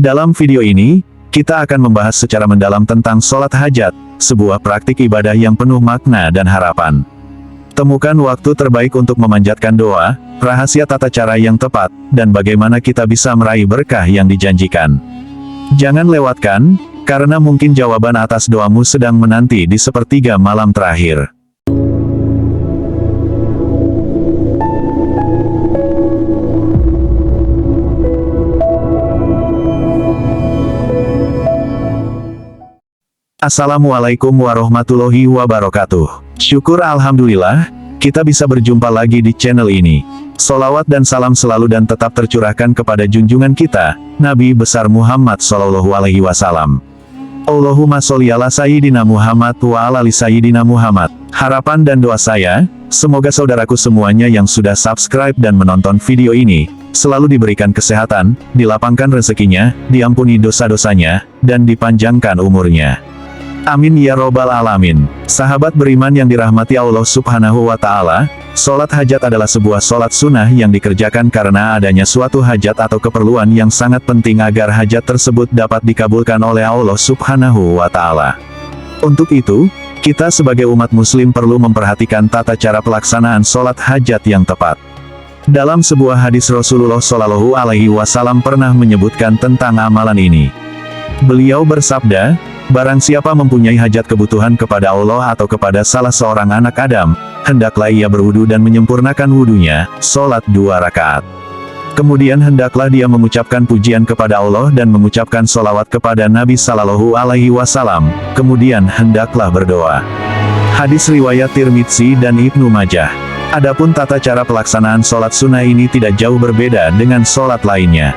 Dalam video ini, kita akan membahas secara mendalam tentang sholat hajat, sebuah praktik ibadah yang penuh makna dan harapan. Temukan waktu terbaik untuk memanjatkan doa, rahasia tata cara yang tepat, dan bagaimana kita bisa meraih berkah yang dijanjikan. Jangan lewatkan, karena mungkin jawaban atas doamu sedang menanti di sepertiga malam terakhir. Assalamualaikum warahmatullahi wabarakatuh. Syukur alhamdulillah, kita bisa berjumpa lagi di channel ini. Sholawat dan salam selalu dan tetap tercurahkan kepada junjungan kita, Nabi besar Muhammad Sallallahu Alaihi Wasallam. Allahumma sholli ala Sayyidina Muhammad wa ala ali Sayyidina Muhammad. Harapan dan doa saya, semoga saudaraku semuanya yang sudah subscribe dan menonton video ini, selalu diberikan kesehatan, dilapangkan rezekinya, diampuni dosa-dosanya, dan dipanjangkan umurnya. Amin ya robbal alamin. Sahabat beriman yang dirahmati Allah Subhanahu wa Ta'ala, sholat hajat adalah sebuah sholat sunnah yang dikerjakan karena adanya suatu hajat atau keperluan yang sangat penting agar hajat tersebut dapat dikabulkan oleh Allah Subhanahu wa Ta'ala. Untuk itu, kita sebagai umat Muslim perlu memperhatikan tata cara pelaksanaan sholat hajat yang tepat. Dalam sebuah hadis Rasulullah Shallallahu Alaihi Wasallam pernah menyebutkan tentang amalan ini. Beliau bersabda, barang siapa mempunyai hajat kebutuhan kepada Allah atau kepada salah seorang anak Adam, hendaklah ia berwudu dan menyempurnakan wudunya, sholat 2 rakaat. Kemudian hendaklah dia mengucapkan pujian kepada Allah dan mengucapkan sholawat kepada Nabi Sallallahu Alaihi Wasallam, kemudian hendaklah berdoa. Hadis riwayat Tirmidzi dan Ibnu Majah. Adapun tata cara pelaksanaan sholat sunnah ini tidak jauh berbeda dengan sholat lainnya.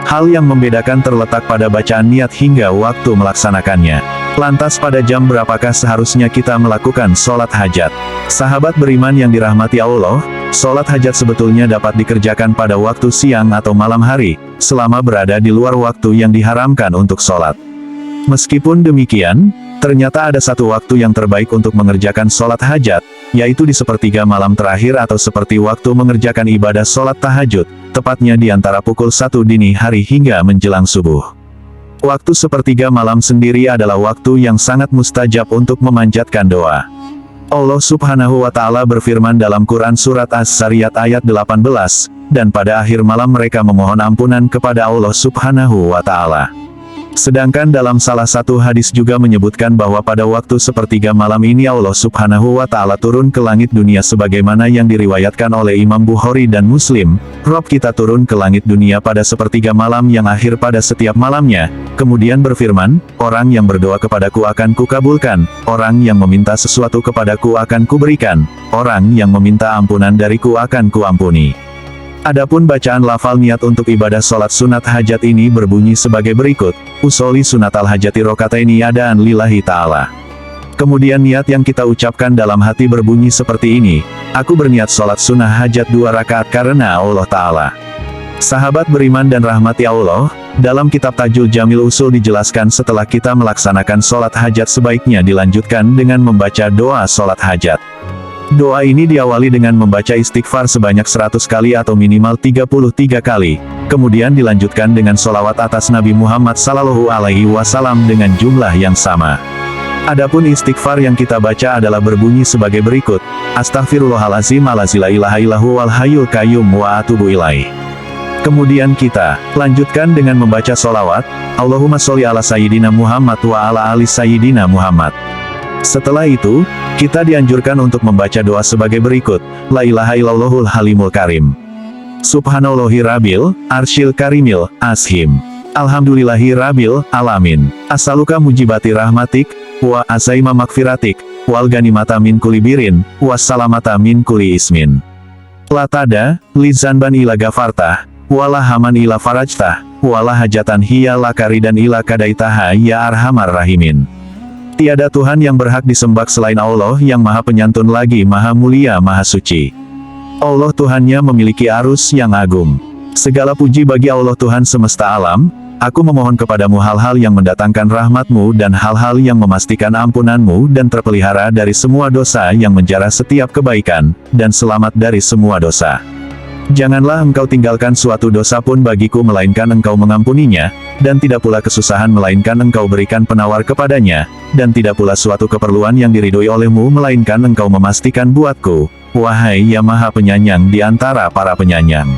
Hal yang membedakan terletak pada bacaan niat hingga waktu melaksanakannya. Lantas pada jam berapakah seharusnya kita melakukan sholat hajat? Sahabat beriman yang dirahmati Allah, sholat hajat sebetulnya dapat dikerjakan pada waktu siang atau malam hari, selama berada di luar waktu yang diharamkan untuk sholat. Meskipun demikian, ternyata ada satu waktu yang terbaik untuk mengerjakan sholat hajat, yaitu di sepertiga malam terakhir atau seperti waktu mengerjakan ibadah sholat tahajud, tepatnya di antara pukul 1 dini hari hingga menjelang subuh. Waktu sepertiga malam sendiri adalah waktu yang sangat mustajab untuk memanjatkan doa. Allah Subhanahu wa Ta'ala berfirman dalam Quran Surat As-Sariyat ayat 18, dan pada akhir malam mereka memohon ampunan kepada Allah Subhanahu wa Ta'ala. Sedangkan dalam salah satu hadis juga menyebutkan bahwa pada waktu sepertiga malam ini Allah Subhanahu wa Ta'ala turun ke langit dunia sebagaimana yang diriwayatkan oleh Imam Bukhari dan Muslim. Rob kita turun ke langit dunia pada sepertiga malam yang akhir pada setiap malamnya, kemudian berfirman, orang yang berdoa kepadaku akan kukabulkan, orang yang meminta sesuatu kepadaku akan kuberikan, orang yang meminta ampunan dariku akan kuampuni. Adapun bacaan lafal niat untuk ibadah sholat sunat hajat ini berbunyi sebagai berikut, Usoli sunatal hajati rokataini adaan lillahi ta'ala. Kemudian niat yang kita ucapkan dalam hati berbunyi seperti ini, aku berniat sholat sunnah hajat 2 rakaat karena Allah Ta'ala. Sahabat beriman dan rahmati Allah, dalam kitab Tajul Jamil Usul dijelaskan setelah kita melaksanakan sholat hajat sebaiknya dilanjutkan dengan membaca doa sholat hajat. Doa ini diawali dengan membaca istighfar sebanyak 100 kali atau minimal 33 kali, kemudian dilanjutkan dengan sholawat atas Nabi Muhammad Sallallahu Alaihi Wasallam dengan jumlah yang sama. Adapun istighfar yang kita baca adalah berbunyi sebagai berikut, Astaghfirullahalazim alazila ilaha illahu wal hayyul qayyum wa atubu ilaih. Kemudian kita lanjutkan dengan membaca sholawat, Allahumma sholli ala Sayyidina Muhammad wa ala ali Sayyidina Muhammad. Setelah itu, kita dianjurkan untuk membaca doa sebagai berikut, La ilaha illallahul halimul karim. Subhanallahi rabbil arsyil karimil ashim. Alhamdulillahi rabbil alamin. Asaluka mujibati rahmatik, wa asaima makfiratik, wal ganimata min kulli birin, wassalamata min kulli ismin. Latada, lizanban ila gafartah, wala haman ila farajtah, wala hajatan hiya lakaridan ila kadaitaha ya arhamar rahimin. Tiada Tuhan yang berhak disembah selain Allah yang Maha Penyantun lagi Maha Mulia Maha Suci. Allah Tuhannya memiliki arus yang agung. Segala puji bagi Allah Tuhan semesta alam, aku memohon kepadamu hal-hal yang mendatangkan rahmatmu dan hal-hal yang memastikan ampunanmu dan terpelihara dari semua dosa yang menjara setiap kebaikan, dan selamat dari semua dosa. Janganlah engkau tinggalkan suatu dosa pun bagiku melainkan engkau mengampuninya, dan tidak pula kesusahan melainkan engkau berikan penawar kepadanya, dan tidak pula suatu keperluan yang diridhoi olehmu melainkan engkau memastikan buatku, wahai yang maha penyayang di antara para penyayang.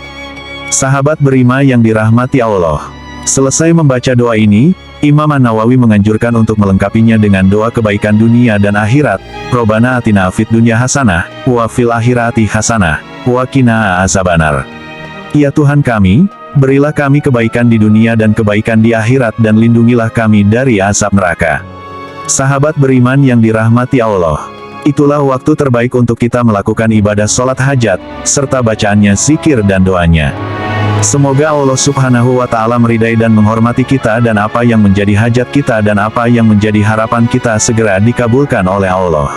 Sahabat Berima yang dirahmati Allah. Selesai membaca doa ini, Imam An-Nawawi menganjurkan untuk melengkapinya dengan doa kebaikan dunia dan akhirat, Robbana atina fid dunya hasanah, wa fil akhirati hasanah, wa qina azabannar. Ya Tuhan kami, berilah kami kebaikan di dunia dan kebaikan di akhirat dan lindungilah kami dari azab neraka. Sahabat beriman yang dirahmati Allah. Itulah waktu terbaik untuk kita melakukan ibadah sholat hajat, serta bacaannya zikir dan doanya. Semoga Allah Subhanahu wa Ta'ala meridai dan menghormati kita, dan apa yang menjadi hajat kita dan apa yang menjadi harapan kita segera dikabulkan oleh Allah.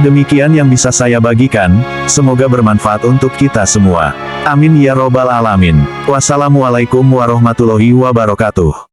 Demikian yang bisa saya bagikan, semoga bermanfaat untuk kita semua. Amin ya robbal alamin. Wassalamualaikum warahmatullahi wabarakatuh.